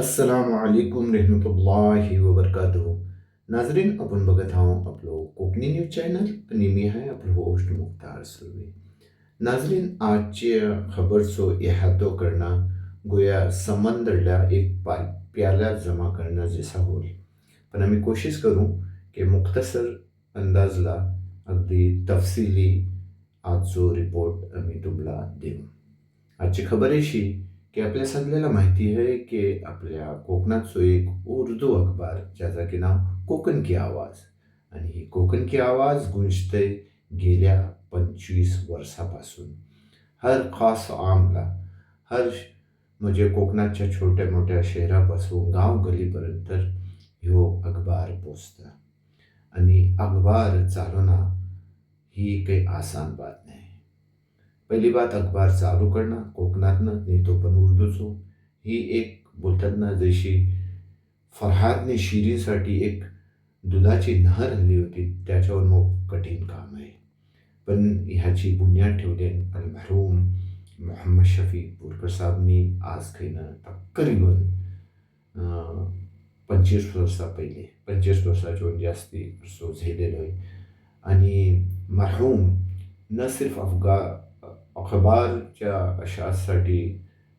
अस्सलाम वालेकुम रहमतुल्लाहि वबरकातुहू. नाजरीन, आपण बघत आहोत आपलं कोकणी न्यूज चॅनल आणि मी आहे आपलं होस्ट मुख्तार सुर्वे. नाजरीन, आजच्या खबरचो इहातो करणं गोया समंदरला एक प्याला जमा करणं जैसा होईल. पण आम्ही कोशिश करू की मुख्तसर अंदाजला अगदी तफसिली आजचो रिपोर्ट आम्ही तुम्हाला देऊ. आजची खबर अशी की आपल्या सगळ्याला माहिती आहे की आपल्या कोकणातचो एक उर्दू अखबार ज्याचं की नाव कोकण की आवाज. आणि ही कोकण की आवाज गुंजते गेल्या 25 वर्षापासून. हर खास आमला, हर म्हणजे कोकणाच्या छोट्या मोठ्या शहरापासून गाव गलीपर्यंत ह्यो अखबार पोचता. आणि अखबार चालवणं ही काही आसान बात नाही. पहिली बात, अखबार चालू करणं कोकणातनं आणि तो पण उर्दूचो, ही एक बोलतात ना जशी फरहादने शिरीसाठी एक दुधाची नहर हल्ली होती त्याच्यावर मग कठीण काम आहे. पण ह्याची बुनियाद ठेवली अलमरहूम मोहम्मद शफी पुरकर साहेबनी आज काही ना तकरीबन 25 वर्षा पहिले, 25 वर्षाच्या जास्ती सो झालेलो आहे. आणि मरहूम न सिर्फ अखबारच्या अशासाठी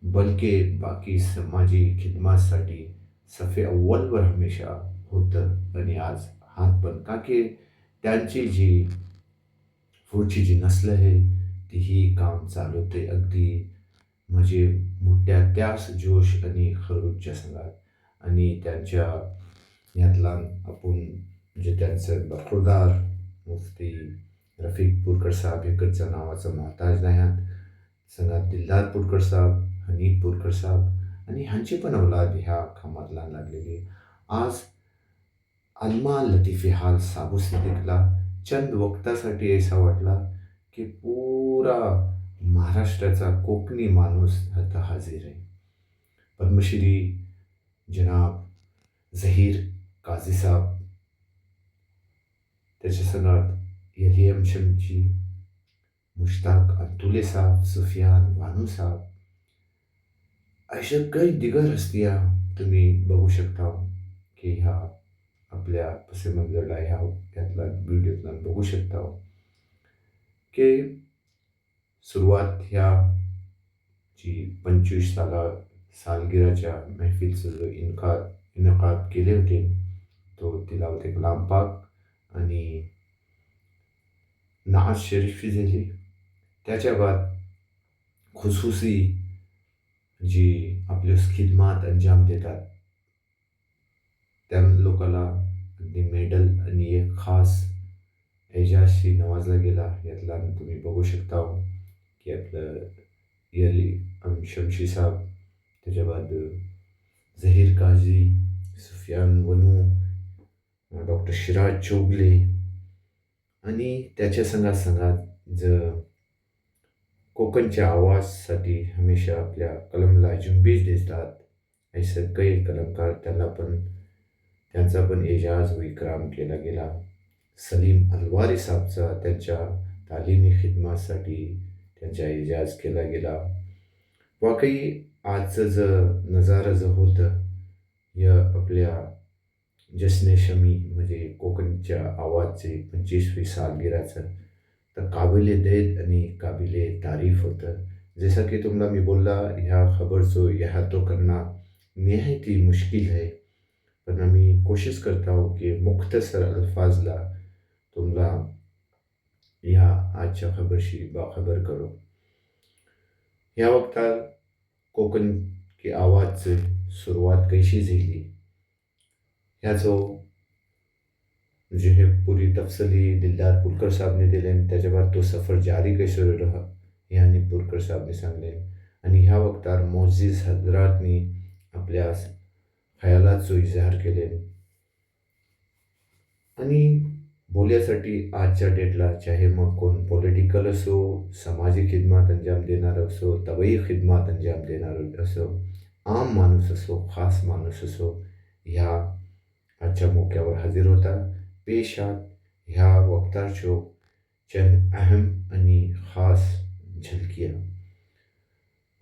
बल्कि बाकी समाजी खिदमातसाठी सफे अव्वलवर हमेशा होतं. आणि आज हात पण का की त्यांची जी पुढची जी नस्ल आहे तीही काम चालवते अगदी म्हणजे मोठ्या त्यास जोश आणि खरूजच्या संघात. आणि त्यांच्या यातला आपण म्हणजे त्यांचं बरखुरदार मुफ्ती रफिक पुरकर साहेब इकडच्या नावाचा मोहताज नाही आहात. संघात दिलदार पुरकर साहेब, हनीफ पुरकर साहेब आणि ह्यांची पण औलाद ह्या कामातला लागलेली. आज अल्मा लतीफी हाल साबू सिद्दीकला चंद वक्तासाठी असा वाटला की पुरा महाराष्ट्राचा कोकणी माणूस आता हाजीर आहे. पद्मश्री जनाब झहीर काझी साहब, त्याच्या संगत यलियम शमची, मुश्ताक अब्दुले साहब, सुफियान वानू साहब, अशा काही दिगर हस्तिया तुम्ही बघू शकता की ह्या आपल्या पसमंजरला ह्या यातला व्हिडिओतला बघू शकता की सुरुवात ह्या जी 25 सालगिराच्या महफिलचं जो इनकाद केले होते तो तिलावत कलाम पाक आणि नाज शरीफी झाली. त्याच्या बाद खुसूसी जी आपल्या खिदमात अंजाम देतात त्या लोकाला अगदी मेडल आणि एक खास एजाजशी नवाजला गेला. यातला तुम्ही बघू शकता की आपलं शमशी साहब, त्याच्या बाद झहीर काझी, सुफियान वनू, डॉक्टर शिराज चोगले आणि त्याच्या संघात कोकणच्या आवाजसाठी हमेशा आपल्या कलमला जुंबीश देतात असे काही कलमकार त्यांचा पण एजाज व इक्राम केला गेला. सलीम अलवारी साहबचा त्यांच्या तालीमी खिदमासाठी त्यांचा एजाज केला गेला. वाकई आजचं नजारा होतं या आपल्या जश्न शमी म्हणजे कोकणच्या आवाजचे 25वी सालगिराचं, तर काबिले दैद आणि काबिले तारीफ होतं. जसं की तुम्हाला मी बोलला ह्या खबरचो इहातो करना निहायती मुश्किल है. पण आम्ही कोशिश करता आहोत की मुख्तसर अल्फाजला तुम्हाला ह्या आजच्या खबरशी बाखबर करो. ह्या वक्तार कोकण की आवाजची सुरुवात कशी झाली ह्याचो जे हे पुरी तफसली दिलदार पुरकर साहेबने दिले आणि त्याच्या बाद तो सफर जारी कसे रहा हे आणि पुरकर साहेबने सांगले. आणि ह्या वक्तार मोजिज हजरातनी आपल्या खयालाचो इजहार केले. आणि बोलण्यासाठी आजच्या डेटला चाहे मग कोण पॉलिटिकल असो, सामाजिक खिदमत अंजाम देणार असो, तबई खिदमत अंजाम देणार असो, आम माणूस असो, खास माणूस असो, ह्या आजच्या मोक्यावर हजर होता. पेशात ह्या वक्तारच्यो चंद अहम आणि खास झलकिया.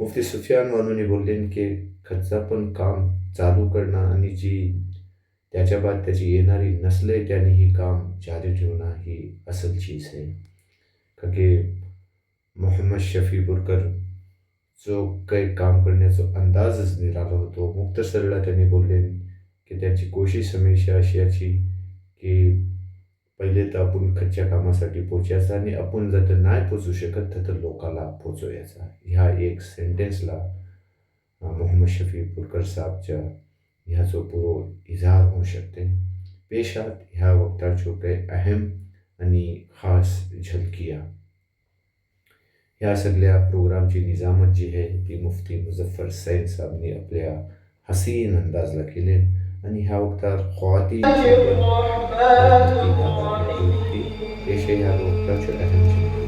मुफ्ती सुफियान वानोनी बोलले की खर्चा पण काम चालू करणं आणि जी त्याच्या बाद त्याची येणारी नस्ल आहे त्याने ही काम जारी ठेवणं ही असल चीज आहे. का की मोहम्मद शफीपूरकर जो काही काम करण्याचा अंदाजच निराला होतो. मुक्तसरला त्यांनी बोलले की त्यांची कोशिश हमेशा अशी याची की पहिले तर आपण कच्च्या कामासाठी पोचायचं आणि आपण जर नाही पोचू शकत तर लोकाला पोचवायचा. ह्या एक सेंटेन्सला मोहम्मद शफीपूरकर साहबच्या ह्याचो पुरो इजहार होऊ शकते. पेशात ह्या वक्ताच्यो काही अहम आणि खास झलकिया. ह्या सगळ्या प्रोग्रामची निजामत जी आहे ती मुफ्ती मुझफ्फर सैन साहबने आपल्या हसीन अंदाजला केले आणि ह्या वक्तार ख्वातीन पेश ह्या वक्ताच्यो अहम झलकिया.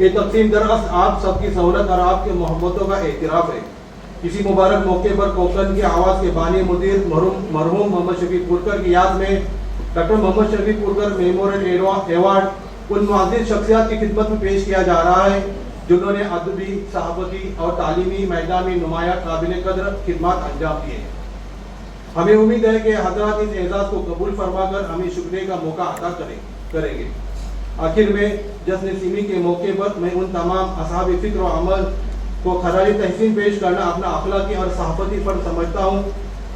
ये तकसीम दरअसल आप सबकी सहूलत और आपके मोहब्बतों का एतराफ़ है. इसी मुबारक मौके पर कोकन की आवाज़ के बानी मुदीर मरहूम मोहम्मद शफीपूरकर की याद में डॉक्टर मोहम्मद शफीपूरकर मेमोरियल अवार्ड उन मुअज़्ज़िज़ शख्सियत की खिदमत में पेश किया जा रहा है जिन्होंने अदबी, सहाफ़ती और तालीमी मैदान में नुमाया काबिल कदर खिदमत अंजाम दिए. हमें उम्मीद है कि हज़रात इस एजाज़ को कबूल फरमाकर हमें शुक्रिया का मौका अता करेंगे. आखिर में जश्न सिमी के मौके पर मैं उन तमाम असहाब फ़िक्र व अमल को खराज तहसीन पेश करना अपना अखलाकी और सहाफ़ती फ़र्ज़ समझता हूँ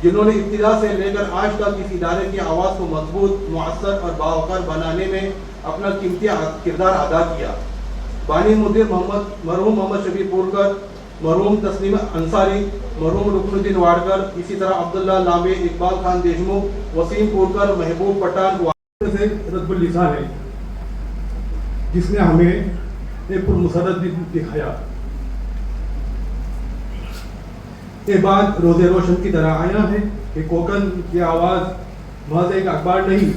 जिन्होंने इब्तिदा से लेकर आज तक इस इदारे की आवाज़ को मजबूत, मुअस्सर और बावकार बनाने में अपना कीमती किरदार अदा किया. बानी मुदीर मरहूम मोहम्मद शफीपूरकर, मरहूम तस्लीम अंसारी, मरहूम रुकनुद्दीन वाडकर, इसी तरह अब्दुल्ला लांबे, इकबाल खान देशमुख, वसीम पूरकर, महबूब पठान से रद्बुल लिसान है जिसने हमें एक पुरमसरत दिखाया. ये बात रोज़े रोशन की तरह आया है कि कोकन की आवाज़ महज एक अखबार नहीं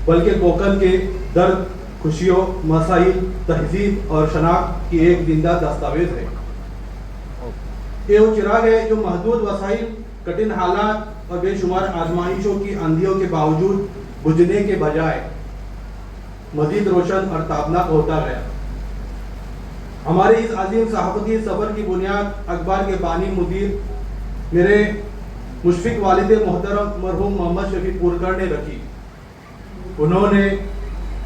बल्कि कोकन के दर्द, खुशियों, मसाइल, तहजीब और शनाख्त की एक जिंदा दस्तावेज है. ये वो चिराग है जो महदूद वसाइल, कठिन हालात और बेशुमार आजमाइशों की आंधियों के बावजूद बुझने के बजाय मजीद रोशन और ताबनाक होता गया. हमारे इस अजीम सहाफ़ती सफ़र की बुनियाद अखबार के बानी मुदीर मेरे मुशफिक वालिद मोहतरम मरहूम मोहम्मद शफीपूरकर ने रखी. उन्होंने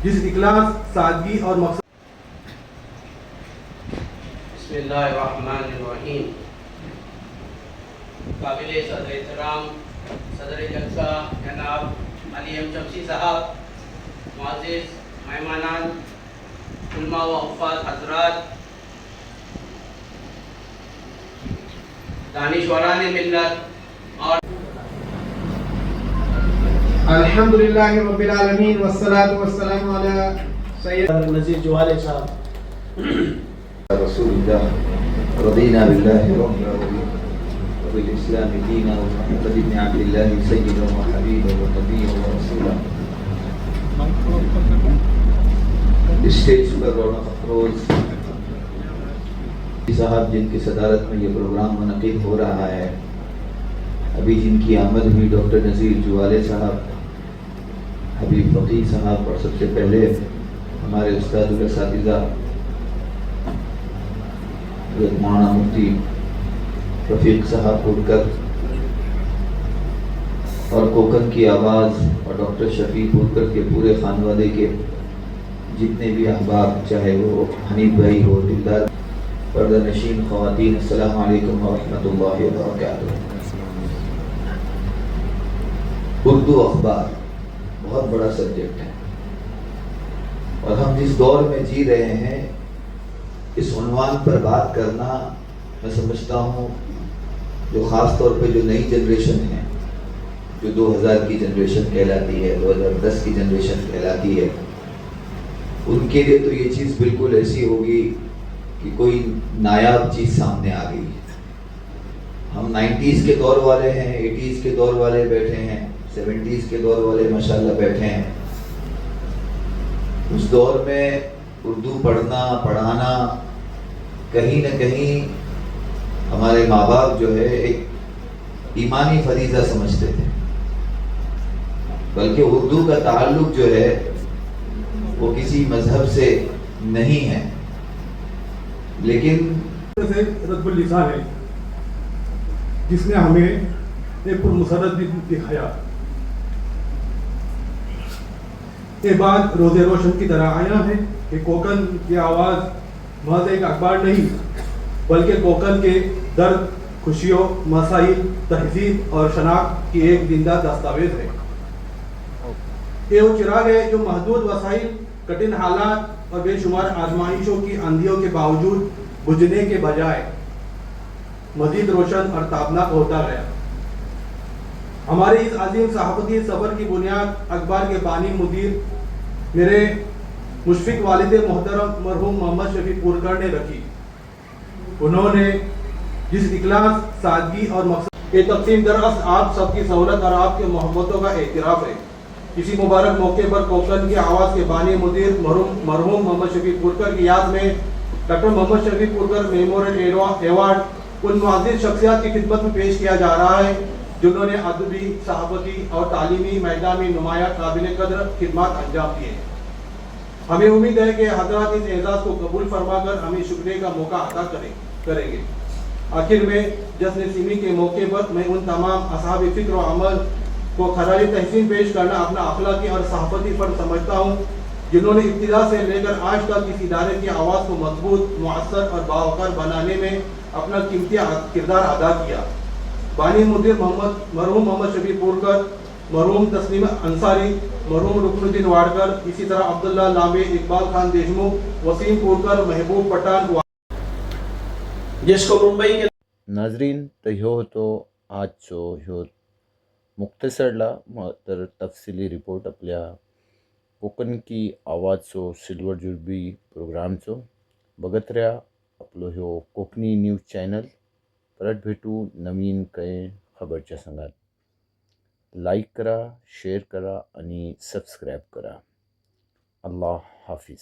जिस इखलास, सादगी और मकसद बिस्मिल्लाहिर्रहमानिर्रहीम. काबिल सदर एहतराम सदर जलसा जनाब अली एम शमसी साहब, मुअज़्ज़िज़ मेहमानान, उलमा व हुफ़ाज़ हज़रात, दानिशवरान मिल्लत और अल्हम्दुलिल्लाहि रब्बिल आलमीन वस्सलातु वस्सलामु अला सय्यद नज़ीर जुवाले साहब. रसूलुल्लाह रदीना बिल्लाहि रब्बन व बिल इस्लाम दीना व मुहम्मद इब्न अब्दिल्लाह सय्यिदन व हबीबन व नबिय्यन व रसूला. स्टेज पर रौनक अफरोज साहब जिनकी सदारत में ये प्रोग्राम मुनक़िद हो रहा है, अभी जिनकी आमद हुई डॉक्टर नज़ीर जुवाले साहब, हबीब फ़क़ीह साहब और सबसे पहले हमारे उस्ताद व असातिज़ा मौलाना मुफ्ती रफ़ीक साहब पुरकर और कोकन की आवाज़ और डॉक्टर शफीपूरकर के पूरे खानवादे के जितने भी अहबाब, चाहे वो हनीफ भाई हो, दिलदार पर्दा नशीन ख़वातीन, अस्सलामु अलैकुम व रहमतुल्लाहि व बरकातुहू. उर्दू अखबार बहुत बड़ा सब्जेक्ट है और हम जिस दौर में जी रहे हैं इस उन्वान पर बात करना, मैं समझता हूँ जो ख़ास तौर पे जो नई जनरेशन है, जो 2000 की जनरेशन कहलाती है, 2010 की जनरेशन कहलाती है, ان کے لیے تو یہ چیز بالکل ایسی ہوگی کہ کوئی نایاب چیز سامنے آ گئی. ہم 90s کے دور والے ہیں, 80s کے دور والے بیٹھے ہیں, 70s کے دور والے ماشاءاللہ بیٹھے ہیں. اس دور میں اردو پڑھنا پڑھانا کہیں نہ کہیں ہمارے ماں باپ جو ہے ایک ایمانی فریضہ سمجھتے تھے, بلکہ اردو کا تعلق جو ہے وہ کسی مذہب سے نہیں ہے. لیکن سے رتب اللسان ہے جس نے ہمیں ایک پرمسرت بھی دکھایا. یہ بات روز روشن کی طرح آیا ہے کہ کوکن کی آواز محض ایک اخبار نہیں بلکہ کوکن کے درد, خوشیوں, مسائل, تہذیب اور شناخت کی ایک زندہ دستاویز ہے. یہ وہ چراغ ہے جو محدود وسائل, کٹھن حالات اور بے شمار آزمائشوں کی آندھیوں کے باوجود بجھنے کے بجائے مزید روشن اور تابناک ہوتا گیا. ہمارے اس عظیم صحافتی سفر کی بنیاد اخبار کے بانی مدیر میرے مشفق والد محترم مرحوم محمد شفیق پورکر نے رکھی. انہوں نے جس اخلاص, سادگی اور مقصد یہ تقسیم دراصل آپ سب کی سہولت اور آپ کے محبتوں کا اعتراف ہے. اسی مبارک موقع پر کوکن کی آواز کے بانی مدیر مرحوم محمد شفیق پورکر کی یاد میں ڈاکٹر محمد شفیق پورکر میموریل ایوارڈ ان معزز شخصیات کی خدمت میں پیش کیا جا رہا ہے جنہوں نے ادبی, صحافتی اور تعلیمی میدان میں نمایاں قابل قدر خدمات انجام دیے. ہمیں امید ہے کہ حضرات اس اعزاز کو قبول فرما کر ہمیں شکریہ کا موقع عطا کریں گے. آخر میں جشن سیمی کے موقع پر میں ان تمام اصحاب فکر و عمل کو خراج تحسین پیش کرنا اپنا اخلاقی اور صحافتی فرض سمجھتا ہوں جنہوں نے ابتدا سے لے کر آج تک اس ادارے کی آواز کو مضبوط, مؤثر اور باوقار بنانے میں اپنا قیمتی کردار ادا کیا. بانی مدیر مرحوم محمد شفیق پورکر, مرحوم تسلیم انصاری, مرحوم رکن الدین واڈکر, اسی طرح عبداللہ لامبے, اقبال خان دیشمکھ, وسیم پورکر, محبوب پٹھان جس کو ممبئی کے ناظرین تہیو تو آج چو ह्यो मुख्तसरला तर तफसिली रिपोर्ट आपल्या कोकण की आवाजचो सिल्वर जुबली प्रोग्रामचो बघत राहा आपलो ह्यो कोकणी न्यूज चॅनल. परत भेटू नवीन काही खबरच्या संगात. लाईक करा, शेअर करा आणि सबस्क्राईब करा. अल्लाह हाफिज.